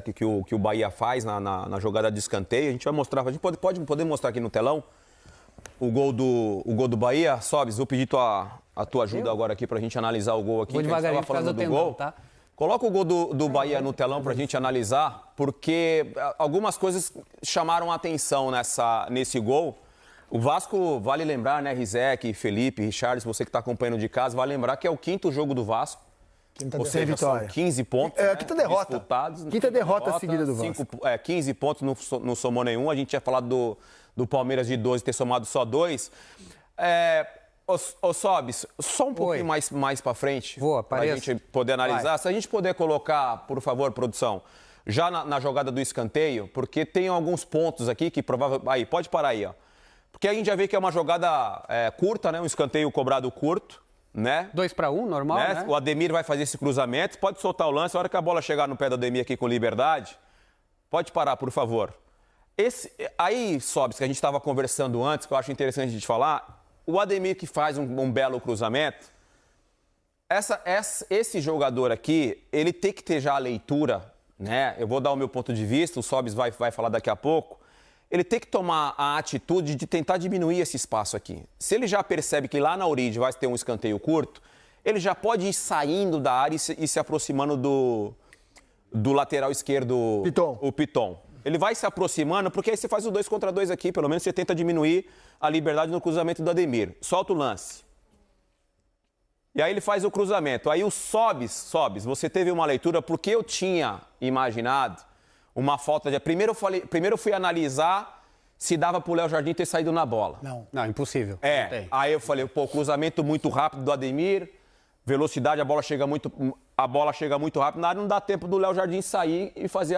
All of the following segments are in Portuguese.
que o Bahia faz na jogada de escanteio. A gente vai mostrar, a gente pode poder mostrar aqui no telão o gol do Bahia. Sobes, vou pedir a tua ajuda agora aqui pra gente analisar o gol aqui. Vou devagarinho por causa do gol, tá? Coloca o gol do Bahia no telão pra gente analisar, porque algumas coisas chamaram a atenção nesse gol. O Vasco, vale lembrar, né, Rizek, Felipe, Richards, você que está acompanhando de casa, vale lembrar que é o 5º jogo do Vasco. Ou seja, são 15 pontos, a quinta derrota. Disputados. Quinta derrota seguida do Vasco. 15 pontos, não somou nenhum. A gente tinha falado do Palmeiras de 12 ter somado só 2. Sobes, só um pouquinho mais para frente, para a gente poder analisar. Se a gente puder colocar, por favor, produção, já na jogada do escanteio, porque tem alguns pontos aqui que provavelmente... Aí, pode parar aí, ó. Porque a gente já vê que é uma jogada curta, né? Um escanteio cobrado curto, né? 2-1, normal, né? O Ademir vai fazer esse cruzamento, pode soltar o lance. A hora que a bola chegar no pé do Ademir aqui com liberdade, pode parar, por favor. Aí, Sobes, que a gente estava conversando antes, que eu acho interessante a gente falar, o Ademir que faz um belo cruzamento, esse jogador aqui, ele tem que ter já a leitura, né? Eu vou dar o meu ponto de vista, o Sobes vai falar daqui a pouco. Ele tem que tomar a atitude de tentar diminuir esse espaço aqui. Se ele já percebe que lá na origem vai ter um escanteio curto, ele já pode ir saindo da área e se aproximando do lateral esquerdo, o Piton. Ele vai se aproximando, porque aí você faz o 2 contra 2 aqui, pelo menos você tenta diminuir a liberdade no cruzamento do Ademir. Solta o lance. E aí ele faz o cruzamento. Aí o Sobes, você teve uma leitura, porque eu tinha imaginado uma falta de... Primeiro eu fui analisar se dava pro Léo Jardim ter saído na bola. Não, impossível. Aí eu falei, cruzamento muito rápido do Ademir, velocidade, a bola chega muito rápido, na área não dá tempo do Léo Jardim sair e fazer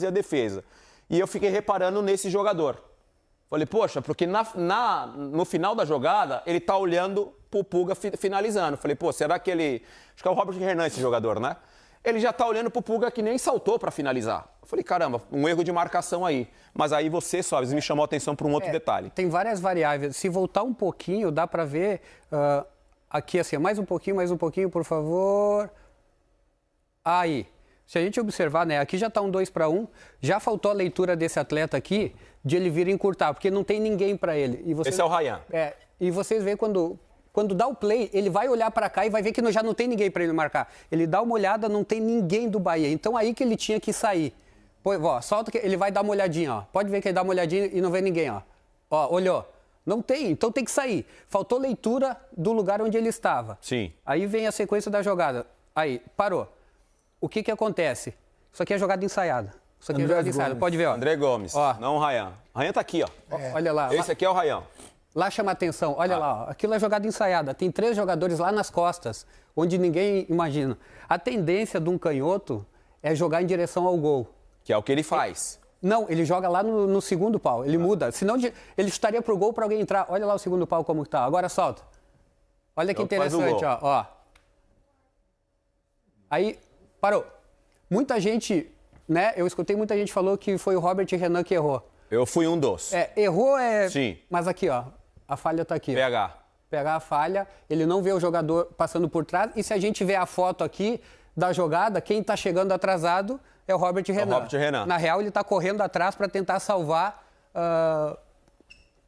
a defesa. E eu fiquei reparando nesse jogador. Falei, poxa, porque no final da jogada, ele tá olhando pro Pulga finalizando. Falei, pô, será que ele... Acho que é o Robert Renan esse jogador, né? Ele já tá olhando pro Pulga que nem saltou para finalizar. Eu falei, caramba, um erro de marcação aí. Mas aí você, Sobes, me chamou a atenção para um outro detalhe. Tem várias variáveis. Se voltar um pouquinho, dá para ver... aqui, assim, mais um pouquinho, por favor. Aí. Se a gente observar, né, aqui já está um 2-1, já faltou a leitura desse atleta aqui de ele vir encurtar, porque não tem ninguém para ele. Esse é o Ryan. E vocês veem quando dá o play, ele vai olhar para cá e vai ver que já não tem ninguém para ele marcar. Ele dá uma olhada, não tem ninguém do Bahia. Então aí que ele tinha que sair. Pô, ó, solta que ele vai dar uma olhadinha, ó. Pode ver que ele dá uma olhadinha e não vê ninguém, ó. Ó, olhou. Não tem, então tem que sair. Faltou leitura do lugar onde ele estava. Sim. Aí vem a sequência da jogada. Aí, parou. O que acontece? Isso aqui é jogada ensaiada. Isso aqui é jogada ensaiada. Pode ver, ó. André Gomes, ó. Não o Ryan. Ryan tá aqui, ó. Olha lá. Esse aqui é o Ryan. Lá chama atenção. Olha lá, ó. Aquilo é jogada ensaiada. Tem 3 jogadores lá nas costas, onde ninguém imagina. A tendência de um canhoto é jogar em direção ao gol. Que é o que ele faz. Não, ele joga lá no segundo pau. Ele muda. Senão ele estaria pro gol para alguém entrar. Olha lá o segundo pau como tá. Agora solta. Olha que interessante, ó. Aí, parou. Muita gente, né? Eu escutei muita gente falou que foi o Robert Renan que errou. Eu fui um dos. Errou Sim. Mas aqui, ó. A falha tá aqui. Pegar a falha, ele não vê o jogador passando por trás. E se a gente vê a foto aqui da jogada, quem tá chegando atrasado é o Robert Renan. Na real, ele tá correndo atrás para tentar salvar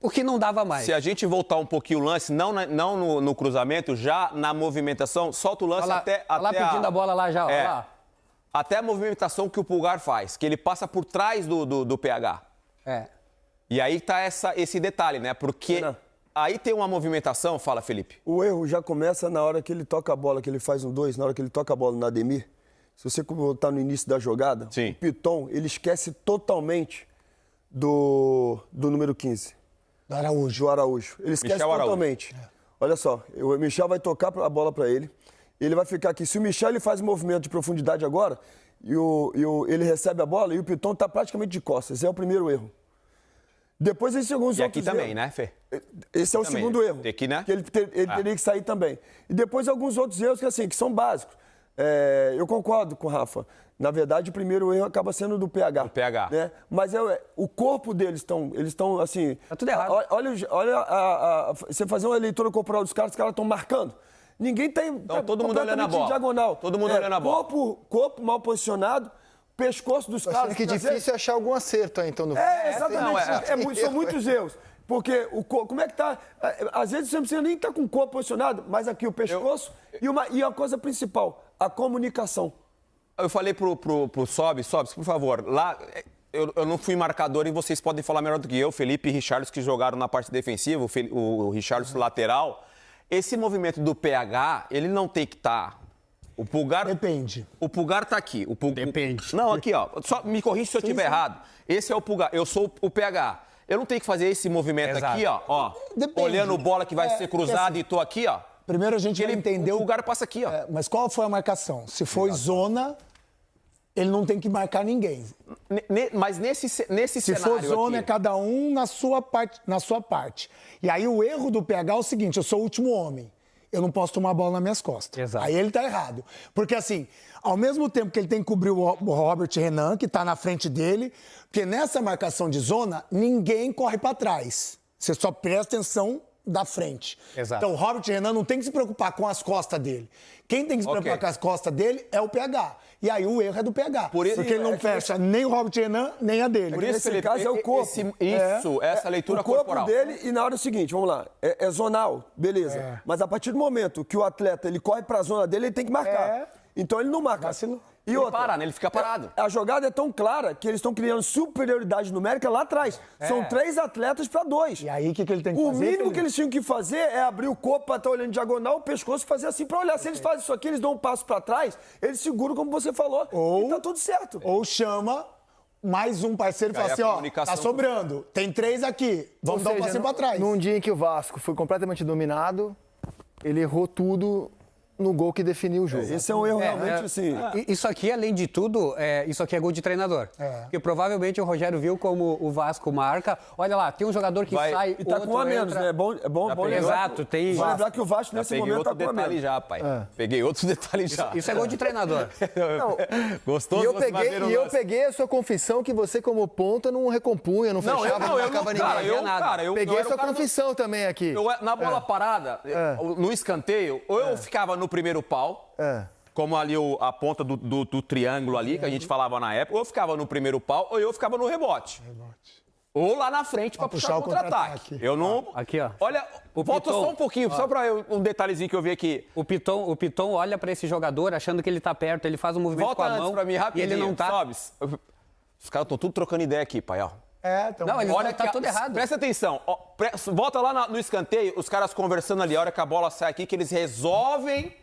o que não dava mais. Se a gente voltar um pouquinho o lance, não no cruzamento, já na movimentação, solta o lance até lá pedindo a bola lá já, ó. Lá. Até a movimentação que o Pulgar faz, que ele passa por trás do PH. E aí tá esse detalhe, né? Porque aí tem uma movimentação, fala, Felipe. O erro já começa na hora que ele toca a bola, que ele faz um 2, na hora que ele toca a bola no Ademir. Se você voltar no início da jogada, sim, o Piton, ele esquece totalmente do número 15. Do Araújo. Ele esquece totalmente. Olha só, o Michel vai tocar a bola para ele. Ele vai ficar aqui. Se o Michel ele faz um movimento de profundidade agora, ele recebe a bola e o Piton está praticamente de costas. Esse é o primeiro erro. Depois esse alguns outros erros. E aqui também, né, Fê? Esse é o segundo erro. Aqui, né? Que ele teria que sair também. E depois alguns outros erros que são básicos. Eu concordo com o Rafa. Na verdade, o primeiro erro acaba sendo do PH. Do PH. Né? Mas o corpo deles eles estão assim... Tá tudo errado. Olha você fazer uma leitura corporal dos caras, os caras estão marcando. Ninguém tem... Então, todo mundo olhando a bola. Diagonal. Todo mundo olhando a bola. Corpo mal posicionado, pescoço dos caras. Que difícil achar algum acerto aí, então, no exatamente. São muitos erros. Porque como é que tá? Às vezes você não precisa nem estar com o corpo posicionado, mas aqui o pescoço e a coisa principal, a comunicação. Eu falei pro Sobis, por favor, lá eu não fui marcador e vocês podem falar melhor do que eu, Felipe e Richarlison que jogaram na parte defensiva, o Richarlison lateral. Esse movimento do PH, ele não tem que estar... O pulgar... Depende. O pulgar tá aqui. Depende. Não, aqui, ó. Só me corrija se eu estiver errado. Esse é o pulgar. Eu sou o PH. Eu não tenho que fazer esse movimento aqui, ó. Depende. Olhando bola que vai ser cruzada e tô aqui, ó. Primeiro a gente entendeu... O pulgar passa aqui, ó. Mas qual foi a marcação? Se foi zona... Ele não tem que marcar ninguém. Mas nesse cenário Se for zona, aqui... é cada um na sua parte. E aí o erro do PH é o seguinte, eu sou o último homem. Eu não posso tomar a bola nas minhas costas. Exato. Aí ele tá errado. Porque assim, ao mesmo tempo que ele tem que cobrir o Robert Renan, que tá na frente dele, porque nessa marcação de zona, ninguém corre para trás. Você só presta atenção da frente. Exato. Então o Robert Renan não tem que se preocupar com as costas dele. Quem tem que se preocupar com as costas dele é o PH. E aí o erro é do PH. Porque ele não fecha nem o Robert Renan, nem a dele. Por isso, nesse caso, é o corpo. Essa leitura o corpo corporal. dele, e na hora é o seguinte, vamos lá, é zonal, beleza. Mas a partir do momento que o atleta ele corre pra zona dele, ele tem que marcar. Então ele não marca. E ele outra, para, né? Ele fica parado. A jogada é tão clara que eles estão criando superioridade numérica lá atrás. São 3 atletas para 2. E aí o que ele tem que fazer? O mínimo que eles tinham que fazer é abrir o corpo para estar olhando diagonal, o pescoço e fazer assim para olhar. Se eles fazem isso aqui, eles dão um passo para trás, eles seguram como você falou e tá tudo certo. Ou chama mais um parceiro e fala assim, ó, tá sobrando, tem 3 aqui, vamos dar um passinho pra trás. Num dia em que o Vasco foi completamente dominado, ele errou tudo no gol que definiu o jogo. Esse é um erro realmente assim. Isso aqui, além de tudo, isso aqui é gol de treinador. Porque provavelmente o Rogério viu como o Vasco marca. Olha lá, tem um jogador que sai. E tá com um a menos, né? É bom lembrar. Exato, tem. Vou lembrar que o Vasco nesse momento tá com um a menos. Já, pai. Peguei outro detalhe já. Isso é gol de treinador. Gostoso. E eu peguei a sua confissão que você, como ponta, não recompunha, não fechava, não marcava ninguém. Peguei a sua confissão também aqui. Na bola parada, no escanteio, ou eu ficava no primeiro pau, como ali a ponta do triângulo ali, que a gente falava na época, ou eu ficava no primeiro pau, ou eu ficava no rebote. Ou lá na frente para puxar o contra-ataque. Eu não... Aqui, ó. Olha, volta só um pouquinho, só para um detalhezinho que eu vi aqui. O Piton olha para esse jogador achando que ele tá perto, ele faz um movimento com a mão. Volta pra mim rapidinho, e ele não tá. Sobes. Os caras estão tudo trocando ideia aqui, pai, ó. Não, ele olha tá tudo errado. Presta atenção. Ó, volta lá no escanteio, os caras conversando ali, a hora que a bola sai aqui, que eles resolvem...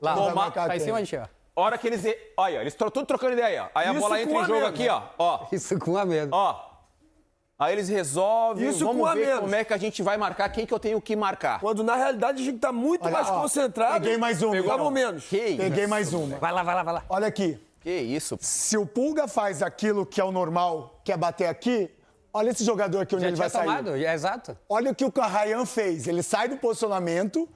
Lá, tá em cima de chegar. Hora que eles... Olha, eles estão tudo trocando ideia aí, ó. Aí a bola entra em jogo aqui, ó. Isso com a menos. Ó. Aí eles resolvem, isso vamos ver como é que a gente vai marcar, quem que eu tenho que marcar. Quando na realidade a gente tá muito mais concentrado. Peguei mais uma. Pegamos menos. Peguei mais uma. Vai lá. Olha aqui. Que isso? Se o Pulga faz aquilo que é o normal, que é bater aqui, olha esse jogador aqui onde ele vai sair. Exato. Olha o que o Ryan fez. Ele sai do posicionamento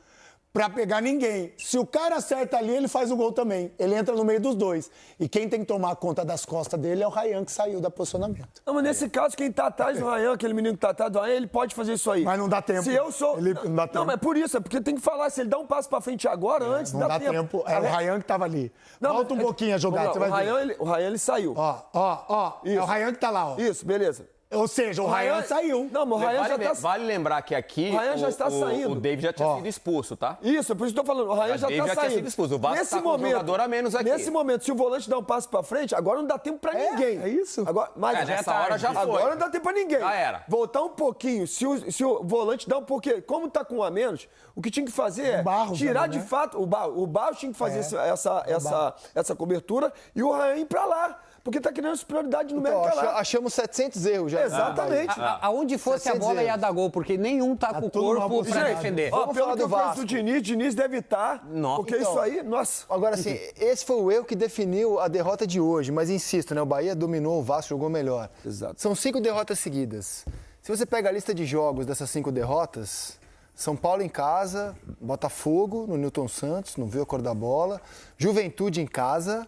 pra pegar ninguém. Se o cara acerta ali, ele faz o gol também. Ele entra no meio dos dois. E quem tem que tomar conta das costas dele é o Ryan, que saiu da posicionamento. Não, mas nesse caso, quem tá atrás do Ryan, aquele menino que tá atrás do Ryan, ele pode fazer isso aí. Mas não dá tempo. Se eu sou... Ele não dá tempo. Não, mas por isso, é porque tem que falar. Se ele dá um passo pra frente agora, antes, não dá tempo. É o Ryan que tava ali. Não, volta um pouquinho a jogada, você vai ver. O Ryan, ele saiu. Ó. É o Ryan que tá lá, ó. Isso, beleza. Ou seja, o Ryan saiu. Não, mas o Ryan já tá... Vale lembrar que aqui o Ryan já está saindo. O David já tinha sido expulso, tá? Isso, é por isso que eu tô falando. O Ryan já tá saindo. Tinha sido expulso. O Vasco tá com um jogador a menos aqui. Nesse momento, se o volante dá um passo pra frente, agora não dá tempo pra ninguém. É isso. Agora, mas nessa hora já foi. Agora não dá tempo pra ninguém. Já era. Voltar um pouquinho. Se o volante dá um pouquinho... Como tá com um a menos, o que tinha que fazer é tirar de fato... O Barros tinha que fazer essa cobertura e o Ryan ir pra lá. Porque tá criando superioridade numérica lá. Achamos 700 erros já. Exatamente. Aonde fosse a bola ia dar gol, porque nenhum tá com o corpo pra defender. Ó, pelo que eu conheço do Diniz deve estar. Porque isso aí, nossa. Agora, assim, esse foi o erro que definiu a derrota de hoje. Mas insisto, né? O Bahia dominou, o Vasco jogou melhor. Exato. São 5 derrotas seguidas. Se você pega a lista de jogos dessas 5 derrotas, São Paulo em casa, Botafogo no Newton Santos, não viu a cor da bola, Juventude em casa,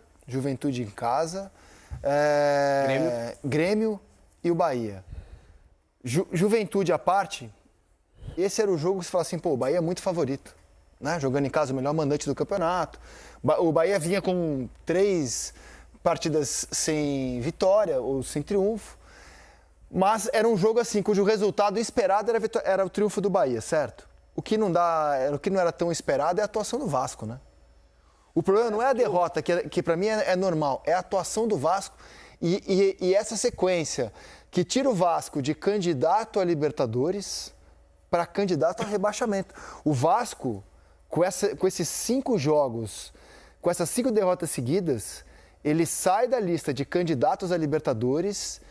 Grêmio e o Bahia. Juventude à parte, esse era o jogo que você fala assim, pô, o Bahia é muito favorito, né? Jogando em casa, o melhor mandante do campeonato. O Bahia vinha com 3 partidas sem vitória ou sem triunfo. Mas era um jogo assim, cujo resultado esperado era o triunfo do Bahia, certo? O que não era tão esperado é a atuação do Vasco, né? O problema não é a derrota, que para mim é normal, é a atuação do Vasco e essa sequência que tira o Vasco de candidato a Libertadores para candidato a rebaixamento. O Vasco, com esses 5 jogos, com essas 5 derrotas seguidas, ele sai da lista de candidatos a Libertadores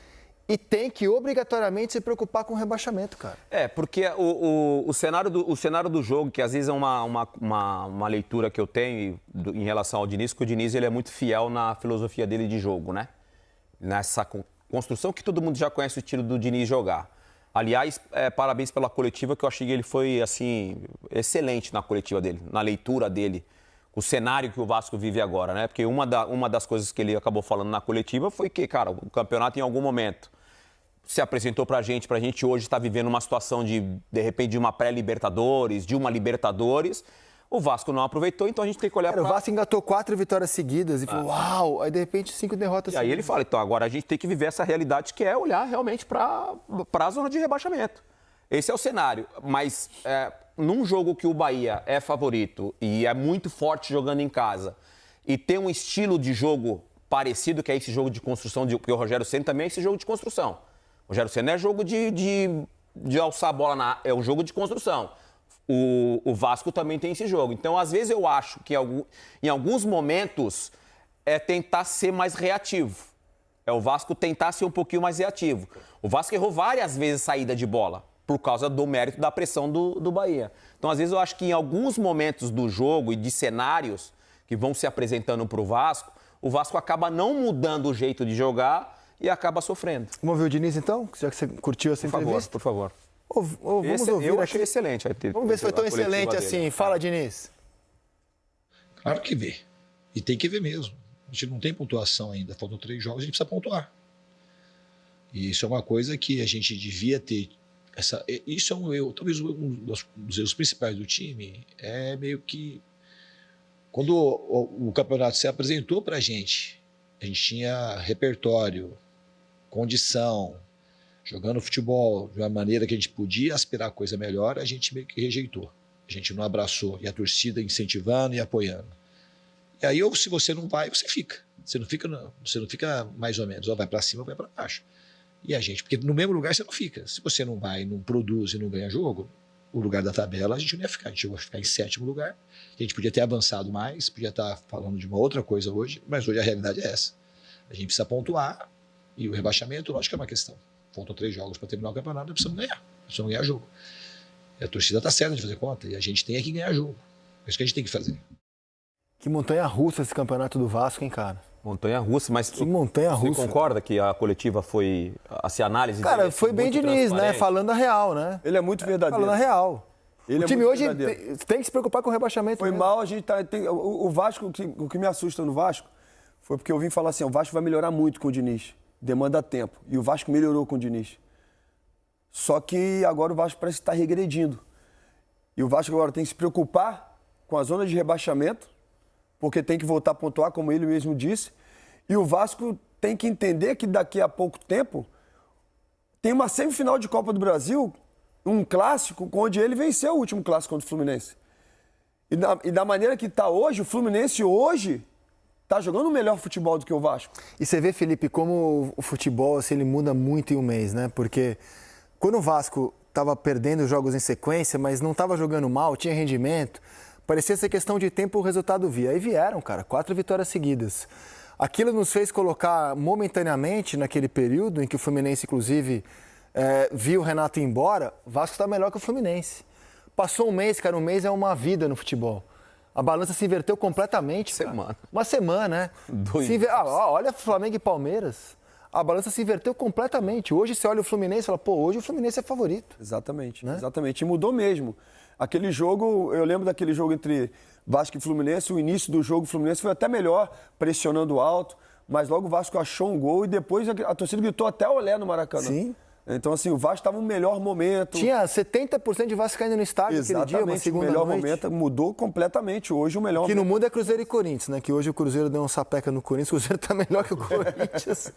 e tem que obrigatoriamente se preocupar com o rebaixamento, cara. Porque o cenário do jogo, que às vezes é uma leitura que eu tenho em relação ao Diniz, que o Diniz ele é muito fiel na filosofia dele de jogo, né? Nessa construção que todo mundo já conhece o estilo do Diniz jogar. Aliás, parabéns pela coletiva, que eu achei que ele foi, assim, excelente na coletiva dele, na leitura dele, o cenário que o Vasco vive agora, né? Porque uma das coisas que ele acabou falando na coletiva foi que, cara, o campeonato em algum momento se apresentou pra gente hoje está vivendo uma situação de repente, de uma pré-Libertadores, de uma Libertadores. O Vasco não aproveitou, então a gente tem que olhar para... O Vasco engatou 4 vitórias seguidas e falou, uau! Aí, de repente, 5 derrotas seguidas. E aí ele fala, então, agora a gente tem que viver essa realidade que é olhar realmente para a zona de rebaixamento. Esse é o cenário. Mas num jogo que o Bahia é favorito e é muito forte jogando em casa e tem um estilo de jogo parecido, que é esse jogo de construção, porque o Rogério Ceni também é esse jogo de construção. O Rogério Ceni é jogo de alçar a bola, é um jogo de construção. O Vasco também tem esse jogo. Então, às vezes, eu acho que em alguns momentos é tentar ser mais reativo. É o Vasco tentar ser um pouquinho mais reativo. O Vasco errou várias vezes saída de bola por causa do mérito da pressão do Bahia. Então, às vezes, eu acho que em alguns momentos do jogo e de cenários que vão se apresentando para o Vasco acaba não mudando o jeito de jogar e acaba sofrendo. Vamos ver o Diniz, então? Já que você curtiu essa entrevista. Por favor. Vamos ouvir eu achei aqui. excelente. Vamos ver se foi tão excelente assim. Fala, Diniz. Claro que vê. E tem que ver mesmo. A gente não tem pontuação ainda. Faltam 3 jogos, a gente precisa pontuar. E isso é uma coisa que a gente devia ter. Isso é talvez um dos erros principais do time. É meio que... Quando o campeonato se apresentou pra gente tinha repertório, condição, jogando futebol de uma maneira que a gente podia aspirar coisa melhor, a gente meio que rejeitou. A gente não abraçou. E a torcida incentivando e apoiando. E aí, ou se você não vai, você fica. Você não fica mais ou menos. Ou vai para cima ou vai para baixo. E a gente, porque no mesmo lugar você não fica. Se você não vai, não produz e não ganha jogo, o lugar da tabela a gente não ia ficar. A gente ia ficar em 7º lugar. A gente podia ter avançado mais, podia estar falando de uma outra coisa hoje, mas hoje a realidade é essa. A gente precisa pontuar e o rebaixamento, lógico que é uma questão. Faltam 3 jogos para terminar o campeonato, nós precisamos ganhar. Precisamos ganhar jogo. E a torcida está certa de fazer conta e a gente tem que ganhar jogo. É isso que a gente tem que fazer. Que montanha-russa esse campeonato do Vasco, hein, cara? Montanha-russa, mas que montanha-russa. Você concorda que a coletiva foi... Essa análise... Cara, foi bem Diniz, né? Falando a real, né? Ele é muito verdadeiro. Falando a real. Ele o time hoje tem que se preocupar com o rebaixamento. Foi mesmo. mal, a gente o Vasco, o que me assusta no Vasco foi porque eu vim falar assim, o Vasco vai melhorar muito com o Diniz. Demanda tempo. E o Vasco melhorou com o Diniz. Só que agora o Vasco parece estar regredindo. E o Vasco agora tem que se preocupar com a zona de rebaixamento, porque tem que voltar a pontuar, como ele mesmo disse. E o Vasco tem que entender que daqui a pouco tempo tem uma semifinal de Copa do Brasil, um clássico, onde ele venceu o último clássico contra o Fluminense. E da maneira que está hoje, o Fluminense hoje está jogando o melhor futebol do que o Vasco. E você vê, Felipe, como o futebol assim, ele muda muito em um mês, né? Porque quando o Vasco estava perdendo jogos em sequência, mas não estava jogando mal, tinha rendimento, parecia ser questão de tempo o resultado via. Aí vieram, cara, 4 vitórias seguidas. Aquilo nos fez colocar momentaneamente, naquele período em que o Fluminense, inclusive, viu o Renato ir embora, o Vasco está melhor que o Fluminense. Passou um mês, cara, um mês é uma vida no futebol. A balança se inverteu completamente. Uma semana, né? Olha Flamengo e Palmeiras. A balança se inverteu completamente. Hoje você olha o Fluminense e fala, pô, hoje o Fluminense é favorito. Exatamente, né? Exatamente. E mudou mesmo. Aquele jogo, eu lembro daquele jogo entre Vasco e Fluminense, o início do jogo, o Fluminense foi até melhor, pressionando alto, mas logo o Vasco achou um gol e depois a torcida gritou até olé no Maracanã. Sim. Então, assim, o Vasco estava no melhor momento. Tinha 70% de vascaíno no estádio aquele dia, uma segunda o melhor noite. momento mudou completamente. Hoje o melhor que momento... no mundo é Cruzeiro e Corinthians, né? Que hoje o Cruzeiro deu um sapeca no Corinthians, o Cruzeiro tá melhor que o Corinthians.